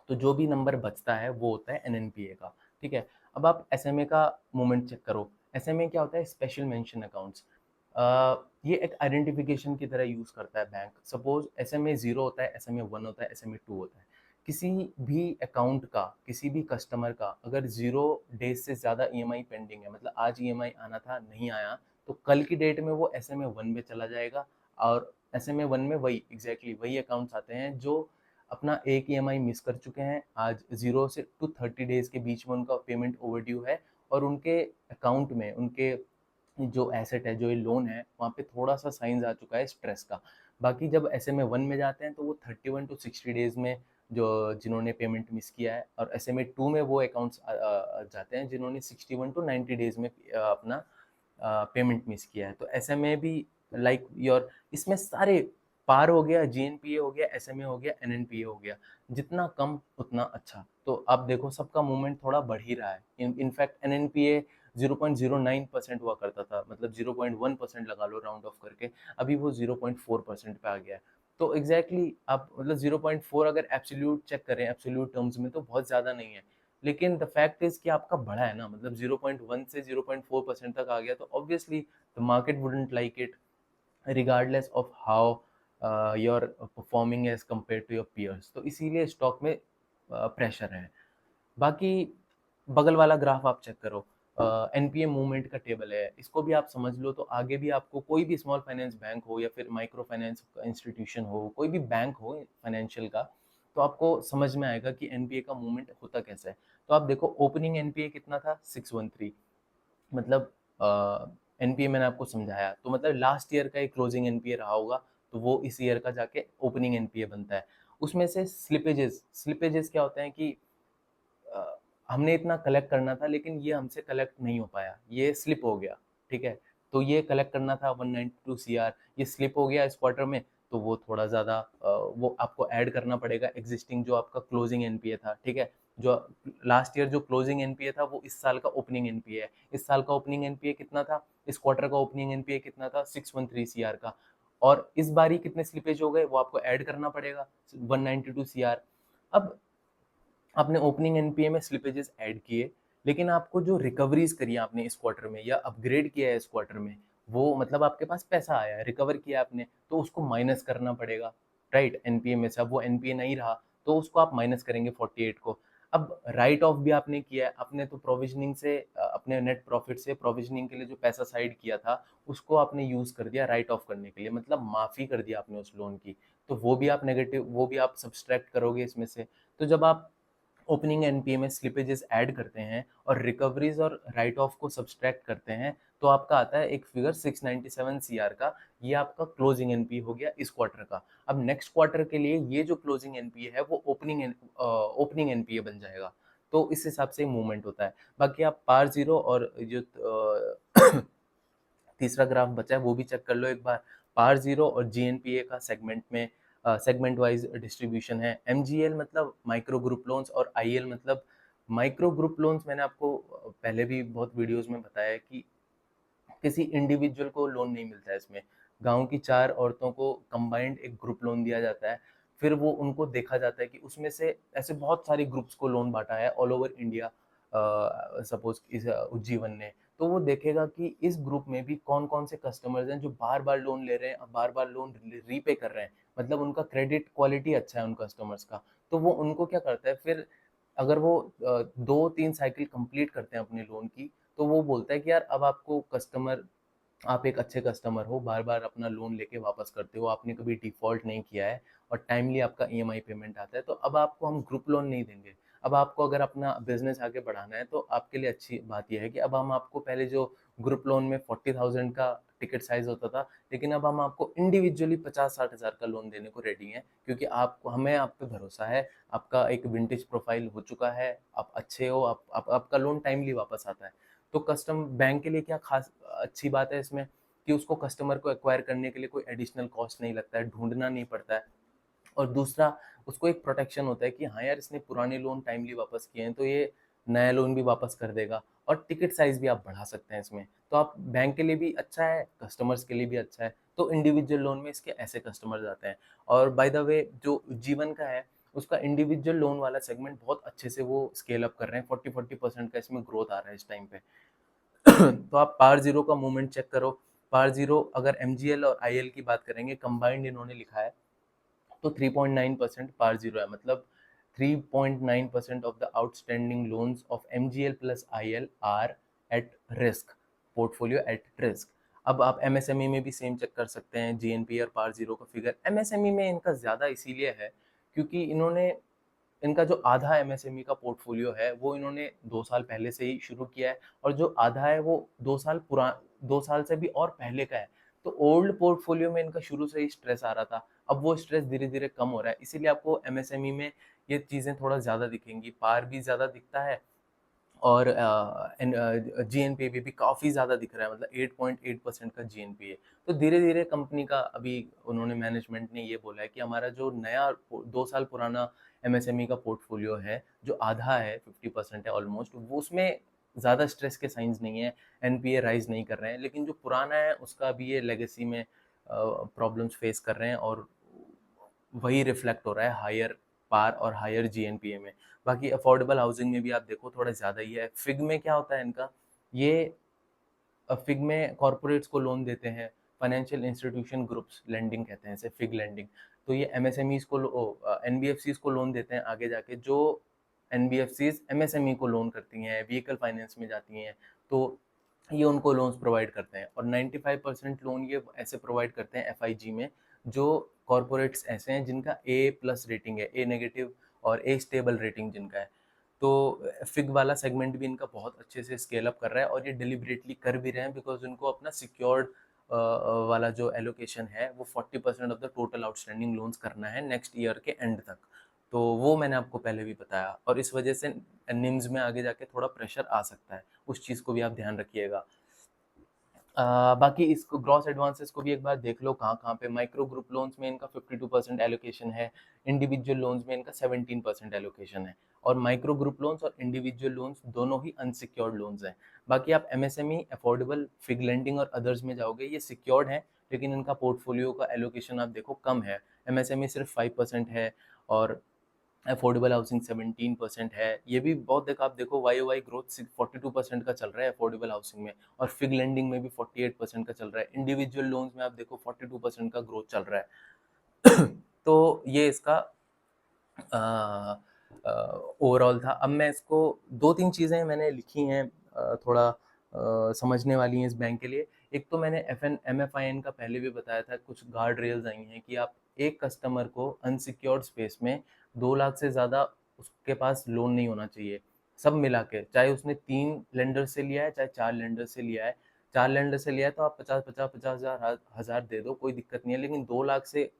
तो जो भी नंबर बचता है वो होता है एनएनपीए का। ठीक है, अब आप एसएमए का मूवमेंट चेक करो। एसएमए क्या होता है? Special mention accounts. ये एक आइडेंटिफिकेशन की तरह यूज करता है बैंक। सपोज एसएमए 0 होता है, एसएमए 1 होता है, एसएमए 2 होता है। किसी भी अकाउंट का, किसी भी कस्टमर का अगर 0 डेज से ज़्यादा ईएमआई पेंडिंग है, मतलब आज ईएमआई आना था नहीं आया, तो कल की डेट में वो एसएमए 1 में चला जाएगा। और एसएमए 1 में वही एग्जैक्टली वही अकाउंट्स आते हैं जो अपना एक ईएमआई मिस कर चुके हैं, आज 0 से टू 30 डेज के बीच में उनका पेमेंट ओवरड्यू है, और उनके अकाउंट में उनके जो एसेट है, जो ये लोन है, वहाँ पे थोड़ा सा साइंस आ चुका है स्ट्रेस का। बाकी जब एसएमए 1 में जाते हैं तो वो 31 टू 60 डेज में जो जिन्होंने पेमेंट मिस किया है, और एसएमए 2 में वो अकाउंट्स जाते हैं जिन्होंने 61 टू 90 डेज में अपना पेमेंट मिस किया है। तो एसएमए भी लाइक योर, इसमें सारे पार हो गया, जीएनपीए हो गया, एसएमए हो गया, एनएनपीए हो गया, जितना कम उतना अच्छा। तो अब देखो सबका मूवमेंट थोड़ा बढ़ ही रहा है। इनफैक्ट एनएनपीए 0.09% हुआ करता था, मतलब 0.1% लगा लो राउंड ऑफ करके, अभी वो 0.4% पे आ गया है। तो एग्जैक्टली आप मतलब 0.4 अगर एब्सोल्यूट चेक करें, एब्सोल्यूट टर्म्स में, तो बहुत ज़्यादा नहीं है, लेकिन द फैक्ट इज कि आपका बढ़ा है ना, मतलब 0.1 से 0.4% तक आ गया, तो obviously the market wouldn't like it, regardless of how your performing as compare to your peers. तो इसीलिए स्टॉक में प्रेशर है। बाकी बगल वाला ग्राफ आप चेक करो, एनपीए मूवमेंट का टेबल है, इसको भी आप समझ लो, तो आगे भी आपको कोई भी स्मॉल फाइनेंस बैंक हो या फिर माइक्रो फाइनेंस इंस्टीट्यूशन हो, कोई भी बैंक हो फाइनेंशियल का, तो आपको समझ में आएगा कि एनपीए का मूवमेंट होता कैसे है। तो आप देखो ओपनिंग एनपीए कितना था? 613, मतलब एनपीए मैंने आपको समझाया, तो मतलब लास्ट ईयर का एक क्लोजिंग एनपीए रहा होगा, तो वो इस ईयर का जाके ओपनिंग एनपीए बनता है। उसमें से स्लिपेजेस, स्लिपेजेस क्या होते हैं कि अ, हमने इतना कलेक्ट करना था लेकिन ये हमसे कलेक्ट नहीं हो पाया, ये स्लिप हो गया। ठीक है, तो ये कलेक्ट करना था 192 सीआर, ये स्लिप हो गया इस क्वार्टर में, तो वो थोड़ा ज़्यादा वो आपको ऐड करना पड़ेगा एग्जिस्टिंग जो आपका क्लोजिंग एनपीए था। ठीक है, जो लास्ट ईयर जो क्लोजिंग एनपीए था वो इस साल का ओपनिंग एनपीए है। इस साल का ओपनिंग एनपीए कितना था? इस क्वार्टर का ओपनिंग एनपीए कितना था? 613 सीआर का। और इस बारी कितने स्लिपेज हो गए वो आपको ऐड करना पड़ेगा, 192 सीआर। अब आपने ओपनिंग एनपीए में स्लिपेजेस ऐड किए, लेकिन आपको जो रिकवरीज करी आपने इस क्वार्टर में या अपग्रेड किया है इस क्वार्टर में, वो मतलब आपके पास पैसा आया है, रिकवर किया आपने, तो उसको माइनस करना पड़ेगा, राइट, एनपीए में से। अब वो एनपीए नहीं रहा तो उसको आप माइनस करेंगे 48 को। अब राइट ऑफ भी आपने किया है, आपने तो प्रोविजनिंग से अपने नेट प्रॉफिट से प्रोविजनिंग के लिए जो पैसा साइड किया था उसको आपने यूज कर दिया राइट ऑफ करने के लिए, मतलब माफी कर दिया आपने उस लोन की, तो वो भी आप नेगेटिव, वो भी आप सब्सट्रैक्ट करोगे इसमें से। तो जब आप ओपनिंग एनपीए में स्लिपेजेस ऐड करते हैं और रिकवरीज और राइट ऑफ को सब्सट्रैक्ट करते हैं, तो आपका आता है एक फिगर 697 सीआर का। ये आपका क्लोजिंग एनपीए हो गया इस क्वार्टर का। अब नेक्स्ट क्वार्टर के लिए ये जो क्लोजिंग एनपीए है वो ओपनिंग एनपीए बन जाएगा, तो इस हिसाब से मूवमेंट होता है। बाकी आप पार जीरो और जो तीसरा ग्राफ बचा है वो भी चेक कर लो एक बार। पार जीरो और जीएनपीए का सेगमेंट में सेगमेंट वाइज डिस्ट्रीब्यूशन है। एमजीएल मतलब माइक्रो ग्रुप लोन्स, और आईएल मतलब माइक्रो ग्रुप लोन्स। मैंने आपको पहले भी बहुत वीडियोस में बताया है कि किसी इंडिविजुअल को लोन नहीं मिलता है इसमें, गांव की 4 औरतों को कंबाइंड एक ग्रुप लोन दिया जाता है, फिर वो उनको देखा जाता है कि उसमें से ऐसे बहुत सारे ग्रुप्स को लोन बांटा है ऑल ओवर इंडिया, सपोज इस उज्जीवन ने, तो वो देखेगा कि इस ग्रुप में भी कौन कौन से कस्टमर्स हैं जो बार बार लोन ले रहे हैं, बार बार लोन रीपे कर रहे हैं, मतलब उनका क्रेडिट क्वालिटी अच्छा है उन कस्टमर्स का। तो वो उनको क्या करता है फिर, अगर वो 2-3 साइकिल कंप्लीट करते हैं अपने लोन की, तो वो बोलता है कि यार अब आपको कस्टमर, आप एक अच्छे कस्टमर हो, बार बार अपना लोन लेके वापस करते हो, आपने कभी डिफॉल्ट नहीं किया है और टाइमली आपका ईएमआई पेमेंट आता है, तो अब आपको हम ग्रुप लोन नहीं देंगे। अब आपको अगर अपना बिजनेस आगे बढ़ाना है तो आपके लिए अच्छी बात यह है कि अब हम आपको, पहले जो ग्रुप लोन में 40,000 का टिकट साइज होता था, लेकिन अब हम आपको इंडिविजुअली 50-60 हज़ार का लोन देने को रेडी हैं, क्योंकि आपको, हमें आप पे भरोसा है, आपका एक विंटेज प्रोफाइल हो चुका है, आप अच्छे हो, आपका लोन टाइमली वापस आता है। तो कस्टम बैंक के लिए क्या खास अच्छी बात है इसमें, कि उसको कस्टमर को एक्वायर करने के लिए कोई एडिशनल कॉस्ट नहीं लगता है, ढूंढना नहीं पड़ता है। और दूसरा, उसको एक प्रोटेक्शन होता है कि हाँ यार, इसने पुराने लोन टाइमली वापस किए हैं तो ये नया लोन भी वापस कर देगा, और टिकट साइज भी आप बढ़ा सकते हैं इसमें। तो आप, बैंक के लिए भी अच्छा है, कस्टमर्स के लिए भी अच्छा है। तो इंडिविजुअल लोन में इसके ऐसे कस्टमर्स आते हैं। और बाय द वे, जो जीवन का है, उसका इंडिविजुअल लोन वाला सेगमेंट बहुत अच्छे से वो स्केल अप कर रहे हैं, 40% का इसमें ग्रोथ आ रहा है इस टाइम पे। तो आप पार जीरो का मूवमेंट चेक करो। पार जीरो, अगर एमजीएल और आईएल की बात करेंगे, कंबाइंड इन्होंने लिखा है, तो 3.9% पार जीरो है, मतलब 3.9% of the outstanding loans of MGL plus IL are at risk, portfolio at risk. अब आप एमएसएमई में भी सेम चेक कर सकते हैं, जीएनपी और पार जीरो का फिगर। एमएसएमई में इनका ज़्यादा इसीलिए है क्योंकि इन्होंने, इनका जो आधा एमएसएमई का पोर्टफोलियो है वो इन्होंने 2 साल पहले से ही शुरू किया है, और जो आधा है वो 2 साल से भी और पहले का है। तो ओल्ड पोर्टफोलियो में इनका शुरू से ही स्ट्रेस आ रहा था, अब वो स्ट्रेस धीरे धीरे कम हो रहा है, इसीलिए आपको एमएसएमई में ये चीज़ें थोड़ा ज़्यादा दिखेंगी, पार भी ज़्यादा दिखता है, और जीएनपीए भी काफ़ी ज़्यादा दिख रहा है, मतलब 8.8% का जीएनपीए। तो धीरे-धीरे कंपनी का, अभी उन्होंने, मैनेजमेंट ने ये बोला है कि हमारा जो नया 2 साल पुराना एमएसएमई का पोर्टफोलियो है, जो आधा है, 50% है ऑलमोस्ट, वो उसमें ज़्यादा स्ट्रेस के साइंस नहीं है, एनपीए राइज़ नहीं कर रहे हैं, लेकिन जो पुराना है उसका भी ये लेगेसी में प्रॉब्लम्स फेस कर रहे हैं, और वही रिफ्लेक्ट हो रहा है हायर पार और हायर जीएनपीए में। बाकी अफोर्डेबल हाउसिंग में भी आप देखो थोड़ा ज़्यादा ही है। फिग में क्या होता है इनका, ये फिग में कॉर्पोरेट्स को लोन देते हैं, फाइनेंशियल इंस्टीट्यूशन ग्रुप्स लेंडिंग कहते हैं इसे, फिग लेंडिंग। तो ये एमएसएमईज को, एनबीएफसीज को लोन देते हैं आगे जाके, जो एनबीएफसीज एमएसएमई को लोन करती हैं, व्हीकल फाइनेंस में जाती हैं, तो ये उनको लोन्स प्रोवाइड करते हैं। और 95% लोन ये ऐसे प्रोवाइड करते हैं एफआईजी में, जो कॉर्पोरेट्स ऐसे हैं जिनका ए प्लस रेटिंग है, ए नेगेटिव और ए स्टेबल रेटिंग जिनका है। तो फिग वाला सेगमेंट भी इनका बहुत अच्छे से स्केल अप कर रहा है, और ये डिलिबरेटली कर भी रहे हैं, बिकॉज उनको अपना सिक्योर्ड वाला जो एलोकेशन है वो 40% of the total outstanding loans करना है नेक्स्ट ईयर के एंड तक। तो वो मैंने आपको पहले भी बताया, और इस वजह से निम्स में आगे जाके थोड़ा प्रेशर आ सकता है, उस चीज़ को भी आप ध्यान रखिएगा। बाकी इसको ग्रॉस एडवांसेस को भी एक बार देख लो कहाँ कहाँ पे। माइक्रो ग्रुप लोन्स में इनका 52% एलोकेशन है, इंडिविजुअल लोन्स में इनका 17% एलोकेशन है, और माइक्रो ग्रुप लोन्स और इंडिविजुअल लोन्स दोनों ही अनसिक्योर्ड लोन्स हैं। बाकी आप एमएसएमई, अफोर्डेबल, फिग लेंडिंग और अदर्स में जाओगे, ये सिक्योर्ड हैं, लेकिन इनका पोर्टफोलियो का एलोकेशन आप देखो कम है। एमएसएमई सिर्फ 5% है, और अफोर्डेबल हाउसिंग 17% है। ये भी बहुत, देखो आप देखो वाई वाई ग्रोथ 42% का चल रहा है अफोर्डेबल हाउसिंग में, और फिग लेंडिंग में भी 48% का चल रहा है। इंडिविजुअल लोन्स में आप देखो 42% का ग्रोथ चल रहा है। तो ये इसका ओवरऑल था। अब मैं इसको, 2-3 चीज़ें मैंने लिखी हैं थोड़ा समझने वाली हैं इस बैंक के लिए। एक तो मैंने एमएफआईएन का पहले भी बताया था, कुछ गार्ड रेल्स आई हैं कि आप एक कस्टमर को अनसिक्योर्ड स्पेस में 2 लाख से ज़्यादा उसके पास लोन नहीं होना चाहिए, सब मिला के, चाहे उसने 3 लेंडर से लिया है, चाहे 4 लेंडर से लिया है। 4 लेंडर से लिया है तो आप 50-50 हज़ार दे दो, कोई दिक्कत नहीं है, लेकिन 2 लाख से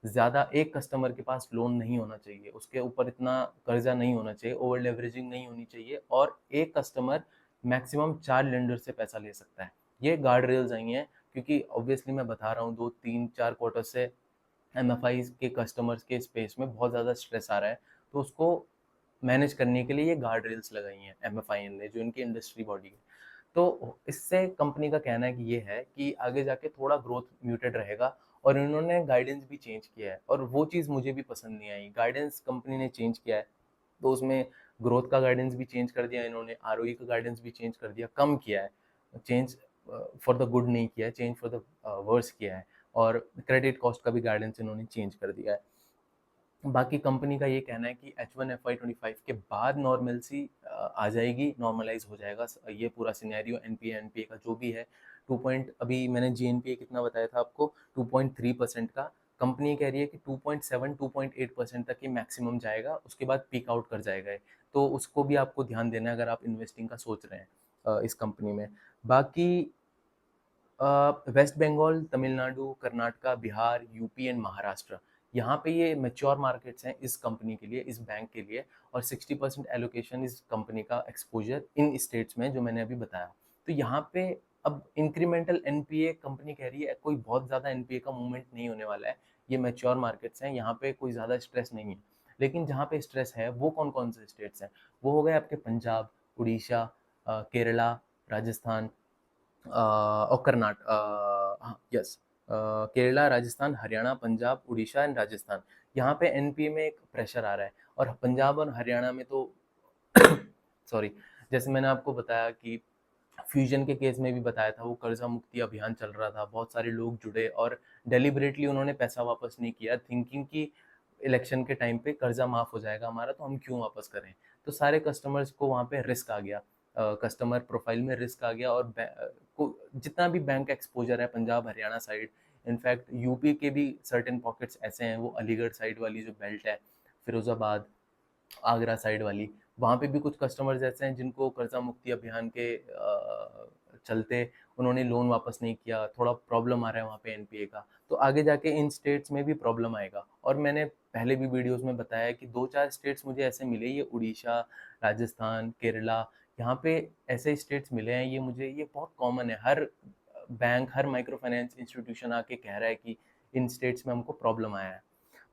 ज़्यादा एक कस्टमर के पास लोन नहीं होना चाहिए, उसके ऊपर इतना कर्जा नहीं होना चाहिए, ओवर लेवरेजिंग नहीं होनी चाहिए, और एक कस्टमर मैक्सिमम 4 लेंडर से पैसा ले सकता है। ये गार्ड रेल्स आई हैं, क्योंकि ऑब्वियसली मैं बता रहा हूँ 2-3-4 क्वार्टर से एमएफआई के कस्टमर्स के स्पेस में बहुत ज़्यादा स्ट्रेस आ रहा है, तो उसको मैनेज करने के लिए ये गार्ड रेल्स लगाई हैं एमएफआईएन ने, जो इनकी इंडस्ट्री बॉडी है। तो इससे कंपनी का कहना है कि ये है कि आगे जाके थोड़ा ग्रोथ म्यूटेड रहेगा, और इन्होंने गाइडेंस भी चेंज किया है, और वो चीज़ मुझे भी पसंद नहीं आई। गाइडेंस कंपनी ने चेंज किया है, तो उसमें ग्रोथ का गाइडेंस भी चेंज कर दिया इन्होंने, आरओई का गाइडेंस भी चेंज कर दिया, कम किया है, चेंज फॉर द गुड नहीं किया है, चेंज फॉर द वर्स किया है, और क्रेडिट कॉस्ट का भी गाइडेंस इन्होंने चेंज कर दिया है। बाकी कंपनी का ये कहना है कि H1 FY25 के बाद नॉर्मलसी आ जाएगी, नॉर्मलाइज हो जाएगा ये पूरा सिनेरियो, एनपीए का जो भी है। 2 पॉइंट, अभी मैंने जीएनपीए कितना बताया था आपको, 2.3% का। कंपनी कह रही है कि 2.7 2.8% तक ये मैक्सिमम जाएगा, उसके बाद पीक आउट कर जाएगा ये। तो उसको भी आपको ध्यान देना है अगर आप इन्वेस्टिंग का सोच रहे हैं इस कंपनी में। बाकी West Bengal, Tamil Nadu, Karnataka, Bihar, UP and Maharashtra, यहाँ पे ये मेच्योर मार्केट्स हैं इस कंपनी के लिए, इस बैंक के लिए, और 60% एलोकेशन इस कंपनी का एक्सपोजर इन स्टेट्स में जो मैंने अभी बताया। तो यहाँ पे अब इंक्रीमेंटल एनपीए कंपनी कह रही है कोई बहुत ज़्यादा एनपीए का मूवमेंट नहीं होने वाला है, ये मेच्योर मार्केट्स हैं, यहाँ पे कोई ज़्यादा स्ट्रेस नहीं है। लेकिन जहाँ पे स्ट्रेस है वो कौन कौन से स्टेट्स हैं, वो हो गए आपके पंजाब, उड़ीसा, केरला, राजस्थान और कर्नाटक, हाँ यस, केरला, राजस्थान, हरियाणा, पंजाब, उड़ीसा एंड राजस्थान। यहाँ पे एनपीए में एक प्रेशर आ रहा है, और पंजाब और हरियाणा में तो सॉरी, जैसे मैंने आपको बताया कि फ्यूजन के केस में भी बताया था, वो कर्जा मुक्ति अभियान चल रहा था, बहुत सारे लोग जुड़े और डेलिबरेटली उन्होंने पैसा वापस नहीं किया, थिंकिंग कि इलेक्शन के टाइम पे कर्जा माफ हो जाएगा हमारा, तो हम क्यों वापस करें। तो सारे कस्टमर्स को वहाँ पे रिस्क आ गया, कस्टमर प्रोफाइल में रिस्क आ गया, और जितना भी बैंक एक्सपोजर है Punjab Haryana side, in fact UP के भी सर्टेन पॉकेट्स ऐसे हैं, वो अलीगढ़ साइड वाली जो बेल्ट है, फिरोजाबाद, आगरा साइड वाली, वहाँ पे भी कुछ कस्टमर्स ऐसे हैं जिनको कर्जा मुक्ति अभियान के चलते उन्होंने लोन वापस नहीं किया, थोड़ा प्रॉब्लम आ रहा है वहाँ पे एनपीए का। तो आगे जाके इन स्टेट्स में भी प्रॉब्लम आएगा, और मैंने पहले भी वीडियोस में बताया कि 2-4 स्टेट्स मुझे ऐसे मिले, ये उड़ीसा, राजस्थान, केरला, यहाँ पे ऐसे स्टेट्स मिले हैं, ये मुझे, ये बहुत कॉमन है, हर बैंक, हर माइक्रो फाइनेंस इंस्टीट्यूशन आके कह रहा है कि इन स्टेट्स में हमको प्रॉब्लम आया है।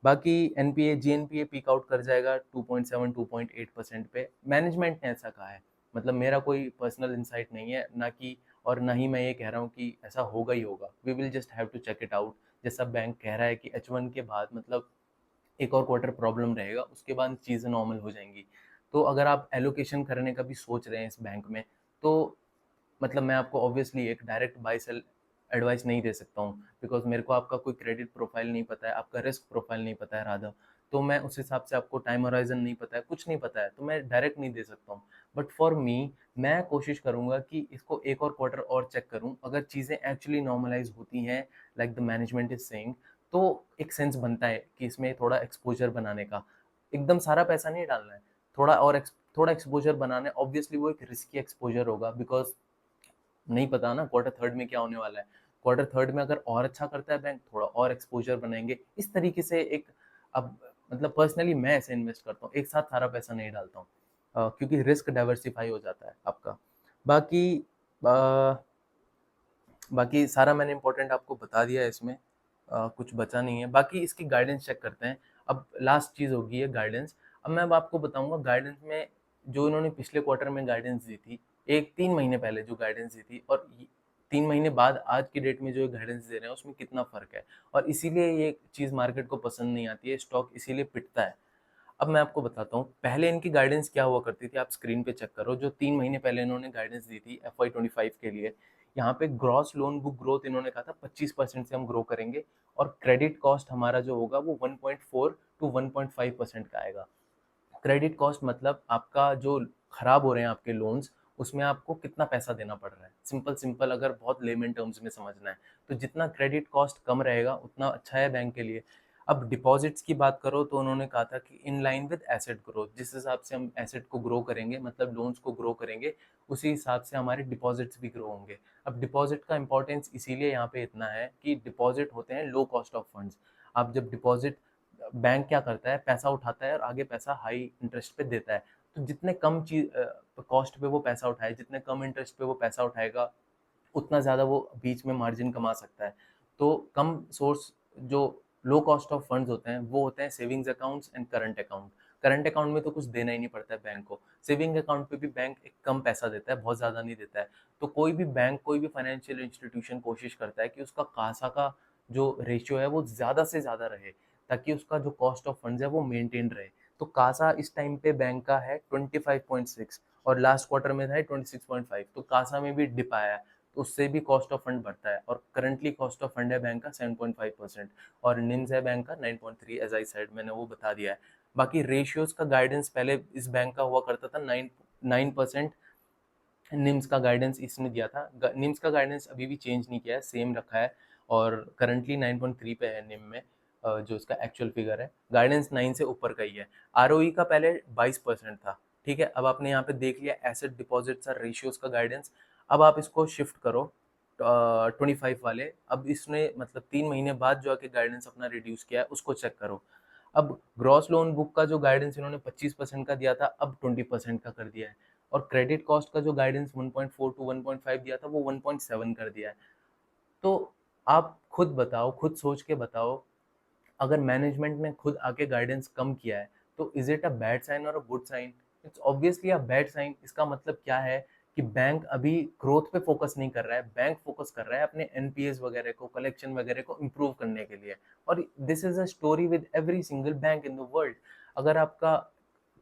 बाकी एनपीए, जीएनपीए पीक आउट कर जाएगा 2.7 2.8% पे, मैनेजमेंट ने ऐसा कहा है, मतलब मेरा कोई पर्सनल इंसाइट नहीं है ना कि, और ना ही मैं ये कह रहा हूँ कि ऐसा होगा ही होगा, we will just have to check it out. जैसा बैंक कह रहा है कि H1 के बाद मतलब एक और क्वार्टर प्रॉब्लम रहेगा, उसके बाद चीज़ें नॉर्मल हो जाएंगी। तो अगर आप एलोकेशन करने का भी सोच रहे हैं इस बैंक में, तो मतलब मैं आपको ऑब्वियसली एक डायरेक्ट बाय सेल एडवाइस नहीं दे सकता हूँ, बिकॉज मेरे को आपका कोई क्रेडिट प्रोफाइल नहीं पता है, आपका रिस्क प्रोफाइल नहीं पता है राधा, तो मैं उस हिसाब से, आपको टाइम होराइजन नहीं पता है, कुछ नहीं पता है, तो मैं डायरेक्ट नहीं दे सकता हूँ। बट फॉर मी, मैं कोशिश करूंगा कि इसको एक और क्वार्टर और चेक करूं, अगर चीज़ें एक्चुअली नॉर्मलाइज होती हैं like the management is saying, तो एक सेंस बनता है कि इसमें थोड़ा एक्सपोजर बनाने का, एकदम सारा पैसा नहीं डालना है, थोड़ा और थोड़ा एक्सपोजर बनाना है। ऑब्वियसली वो एक रिस्की एक्सपोजर होगा, बिकॉज नहीं पता ना क्वार्टर थर्ड में क्या होने वाला है। क्वार्टर थर्ड में अगर और अच्छा करता है बैंक, थोड़ा और एक्सपोजर बनाएंगे, इस तरीके से एक, अब मतलब पर्सनली मैं ऐसे इन्वेस्ट करता हूँ, एक साथ सारा पैसा नहीं डालता हूँ, क्योंकि रिस्क डाइवर्सिफाई हो जाता है आपका। बाकी बाकी सारा मैंने इंपॉर्टेंट आपको बता दिया है इसमें, कुछ बचा नहीं है। बाकी इसकी गाइडेंस चेक करते हैं। अब लास्ट चीज़ होगी है गाइडेंस। अब मैं अब आपको बताऊंगा गाइडेंस में जो इन्होंने पिछले क्वार्टर में गाइडेंस दी थी, एक 3 महीने पहले जो गाइडेंस दी थी, और 3 महीने बाद आज की डेट में जो गाइडेंस दे रहे हैं उसमें कितना फ़र्क है, और इसीलिए ये चीज़ मार्केट को पसंद नहीं आती है, स्टॉक इसीलिए पिटता है। अब मैं आपको बताता हूँ पहले इनकी गाइडेंस क्या हुआ करती थी, आप स्क्रीन पे चेक करो, जो 3 महीने पहले इन्होंने गाइडेंस दी थी FY25 के लिए। यहाँ पे ग्रॉस लोन बुक ग्रोथ इन्होंने कहा था 25% से हम ग्रो करेंगे, और क्रेडिट कॉस्ट हमारा जो होगा वो 1.4 to 1.5% का आएगा। क्रेडिट कॉस्ट मतलब आपका जो खराब हो रहे हैं आपके लोन्स, उसमें आपको कितना पैसा देना पड़ रहा है, सिंपल सिंपल अगर बहुत लेमन टर्म्स में समझना है, तो जितना क्रेडिट कॉस्ट कम रहेगा उतना अच्छा है बैंक के लिए। अब डिपॉजिट्स की बात करो तो उन्होंने कहा था कि in line with asset growth, जिस हिसाब से हम एसेट को ग्रो करेंगे, मतलब लोन्स को ग्रो करेंगे, उसी हिसाब से हमारे डिपॉजिट्स भी ग्रो होंगे। अब डिपॉजिट का इंपॉर्टेंस इसीलिए यहाँ पे इतना है कि डिपॉजिट होते हैं लो कॉस्ट ऑफ फंड्स। आप जब डिपॉजिट, बैंक क्या करता है, पैसा उठाता है और आगे पैसा हाई इंटरेस्ट पे देता है, तो जितने कम चीज कॉस्ट पे वो पैसा उठाए, जितने कम इंटरेस्ट पे वो पैसा उठाएगा, उतना ज़्यादा वो बीच में मार्जिन कमा सकता है। तो कम सोर्स, जो लो कॉस्ट ऑफ फंड्स होते हैं वो होते हैं savings accounts and current account. Current account में तो कुछ देना ही नहीं पड़ता है बैंक को, सेविंग अकाउंट पे भी बैंक एक कम पैसा देता है, बहुत ज़्यादा नहीं देता है। तो कोई भी बैंक, कोई भी फाइनेंशियल इंस्टीट्यूशन कोशिश करता है कि उसका कासा का जो रेशियो है वो ज़्यादा से ज़्यादा रहे, ताकि उसका जो कॉस्ट ऑफ फंड्स है वो मेंटेन रहे, तो कासा इस टाइम पे बैंक का है 25.6 और लास्ट क्वार्टर में था 26.5, तो कासा में भी डिप आया है, तो उससे भी कॉस्ट ऑफ फंड बढ़ता है। और करंटली कॉस्ट ऑफ फंड है बैंक का 7.5% और निम्स है बैंक का 9.3, एज आई साइड मैंने वो बता दिया है। बाकी रेशियोज का गाइडेंस पहले इस बैंक का हुआ करता था 9%। निम्स का गाइडेंस इसने दिया था, निम्स का गाइडेंस अभी भी चेंज नहीं किया है, सेम रखा है और करंटली 9.3 पे है निम में। जो इसका एक्चुअल फिगर है, गाइडेंस 9 से ऊपर का ही है। आरओई का पहले 22% था, ठीक है। अब आपने यहाँ पे देख लिया एसेट डिपॉजिट्स और रेशियोज का गाइडेंस। अब आप इसको शिफ्ट करो 25 वाले, अब इसने मतलब 3 महीने बाद जो आके गाइडेंस अपना रिड्यूस किया है उसको चेक करो। अब ग्रॉस लोन बुक का जो गाइडेंस इन्होंने 25% का दिया था, अब 20% का कर दिया है। और क्रेडिट कॉस्ट का जो गाइडेंस 1.4 टू 1.5 दिया था, वो 1.7 कर दिया है। तो आप खुद बताओ, खुद सोच के बताओ, अगर मैनेजमेंट ने खुद आके गाइडेंस कम किया है, तो is it a bad sign और a good sign? It's obviously a bad sign. इसका मतलब क्या है कि बैंक अभी ग्रोथ पे फोकस नहीं कर रहा है, बैंक फोकस कर रहा है अपने एनपीएस वगैरह को, कलेक्शन वगैरह को इम्प्रूव करने के लिए। और this is a story with every single bank in the world. अगर आपका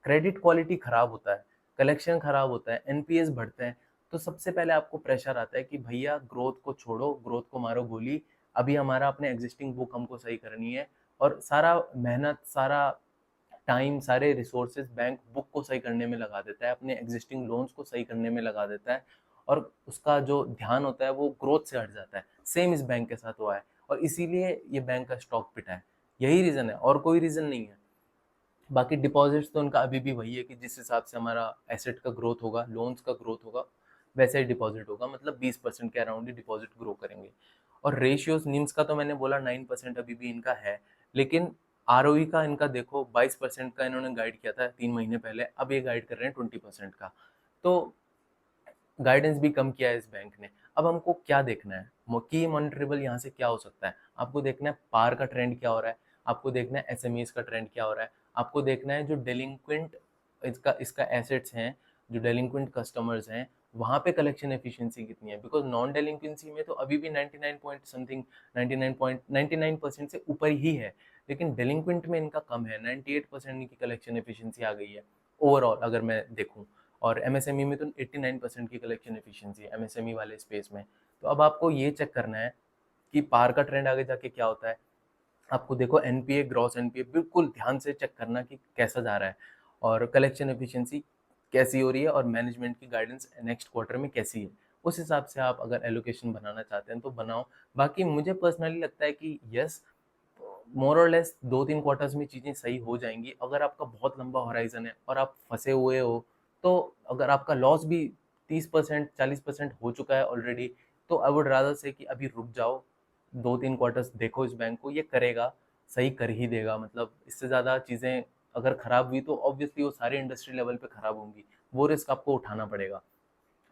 क्रेडिट क्वालिटी खराब होता है, कलेक्शन खराब होता है, एनपीएस बढ़ते हैं, तो सबसे पहले आपको प्रेशर आता है कि भैया ग्रोथ को छोड़ो, ग्रोथ को मारो गोली। अभी हमारा अपने एग्जिस्टिंग बुक हमको सही करनी है। और सारा मेहनत, सारा टाइम, सारे रिसोर्सेज बैंक बुक को सही करने में लगा देता है, अपने एग्जिस्टिंग लोन्स को सही करने में लगा देता है। और उसका जो ध्यान होता है वो ग्रोथ से हट जाता है। सेम इस बैंक के साथ हुआ है और इसीलिए ये बैंक का स्टॉक पिटा है। यही रीज़न है और कोई रीज़न नहीं है। बाकी डिपॉजिट्स तो उनका अभी भी वही है कि जिस हिसाब से हमारा एसेट का ग्रोथ होगा, लोन्स का ग्रोथ होगा, वैसे ही डिपॉजिट होगा, मतलब 20% के अराउंड ही डिपॉजिट ग्रो करेंगे। और रेशियोज निम्स का तो मैंने बोला 9% अभी भी इनका है, लेकिन आरओई का इनका देखो 22% का इन्होंने गाइड किया था 3 महीने पहले, अब ये गाइड कर रहे हैं 20% का। तो गाइडेंस भी कम किया है इस बैंक ने। अब हमको क्या देखना है, की मॉनिटरेबल यहाँ से क्या हो सकता है? आपको देखना है पार का ट्रेंड क्या हो रहा है, आपको देखना है एसएमईज का ट्रेंड क्या हो रहा है, आपको देखना है जो डेलिंक्वेंट इसका इसका एसेट्स हैं, जो डेलिंक्वेंट कस्टमर्स हैं, वहाँ पे कलेक्शन एफिशिएंसी कितनी है। बिकॉज नॉन डेलिंक्वेंसी में तो अभी भी 99 पॉइंट समथिंग, 99.99% से ऊपर ही है, लेकिन डेलिंक्वेंट में इनका कम है। 98% इनकी कलेक्शन एफिशिएंसी आ गई है ओवरऑल अगर मैं देखूँ। और एमएसएमई में तो 89% की कलेक्शन एफिशिएंसी है एमएसएमई वाले स्पेस में। तो अब आपको ये चेक करना है कि पार का ट्रेंड आगे जाके क्या होता है। आपको देखो एनपीए, ग्रॉस एनपीए बिल्कुल ध्यान से चेक करना कि कैसा जा रहा है और कलेक्शन एफिशिएंसी कैसी हो रही है और मैनेजमेंट की गाइडेंस नेक्स्ट क्वार्टर में कैसी है। उस हिसाब से आप अगर एलोकेशन बनाना चाहते हैं तो बनाओ। बाकी मुझे पर्सनली लगता है कि यस, मोर और लेस 2-3 क्वार्टर्स में चीज़ें सही हो जाएंगी। अगर आपका बहुत लंबा होराइजन है और आप फंसे हुए हो, तो अगर आपका लॉस भी 30% 40% हो चुका है ऑलरेडी, तो आई वुड रादर से कि अभी रुक जाओ, 2-3 क्वार्टर्स देखो इस बैंक को, ये करेगा, सही कर ही देगा। मतलब इससे ज़्यादा चीज़ें अगर ख़राब हुई तो ऑब्वियसली वो सारे इंडस्ट्री लेवल पे ख़राब होंगी, वो रिस्क आपको उठाना पड़ेगा।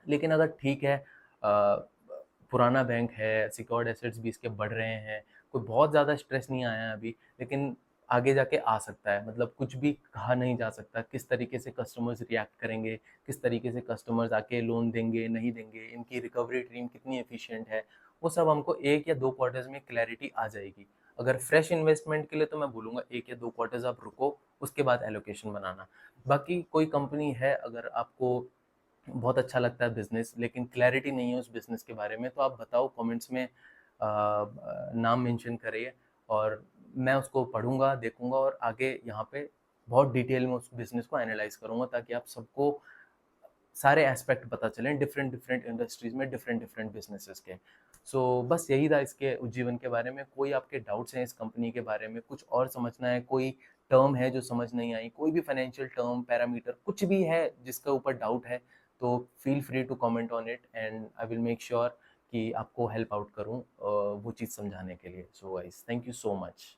लेकिन अगर ठीक है, पुराना बैंक है, सिक्योर्ड एसेट्स भी इसके बढ़ रहे हैं, कोई बहुत ज़्यादा स्ट्रेस नहीं आया है अभी, लेकिन आगे जाके आ सकता है। मतलब कुछ भी कहा नहीं जा सकता, किस तरीके से कस्टमर्स रिएक्ट करेंगे, किस तरीके से कस्टमर्स आके लोन देंगे, नहीं देंगे, इनकी रिकवरी टीम कितनी एफिशिएंट है, वो सब हमको 1 या 2 क्वार्टर्स में क्लैरिटी आ जाएगी। अगर फ्रेश इन्वेस्टमेंट के लिए तो मैं बोलूँगा 1 या 2 क्वार्टर्स आप रुको, उसके बाद एलोकेशन बनाना। बाकी कोई कंपनी है, अगर आपको बहुत अच्छा लगता है बिजनेस लेकिन क्लैरिटी नहीं है उस बिजनेस के बारे में, तो आप बताओ कमेंट्स में, नाम मेंशन करिए और मैं उसको पढ़ूंगा, देखूंगा और आगे यहाँ पे बहुत डिटेल में उस बिजनेस को एनालाइज करूंगा, ताकि आप सबको सारे एस्पेक्ट पता चलें डिफरेंट डिफरेंट इंडस्ट्रीज में, डिफरेंट डिफरेंट बिजनेसेस के। सो बस यही था इसके उज्जीवन के बारे में। कोई आपके डाउट्स हैं इस कंपनी के बारे में, कुछ और समझना है, कोई टर्म है जो समझ नहीं आई, कोई भी फाइनेंशियल टर्म, पैरामीटर कुछ भी है जिसका ऊपर डाउट है, तो feel free to comment on it and I will make sure कि आपको हेल्प आउट करूँ वो चीज़ समझाने के लिए। So guys, thank you so much.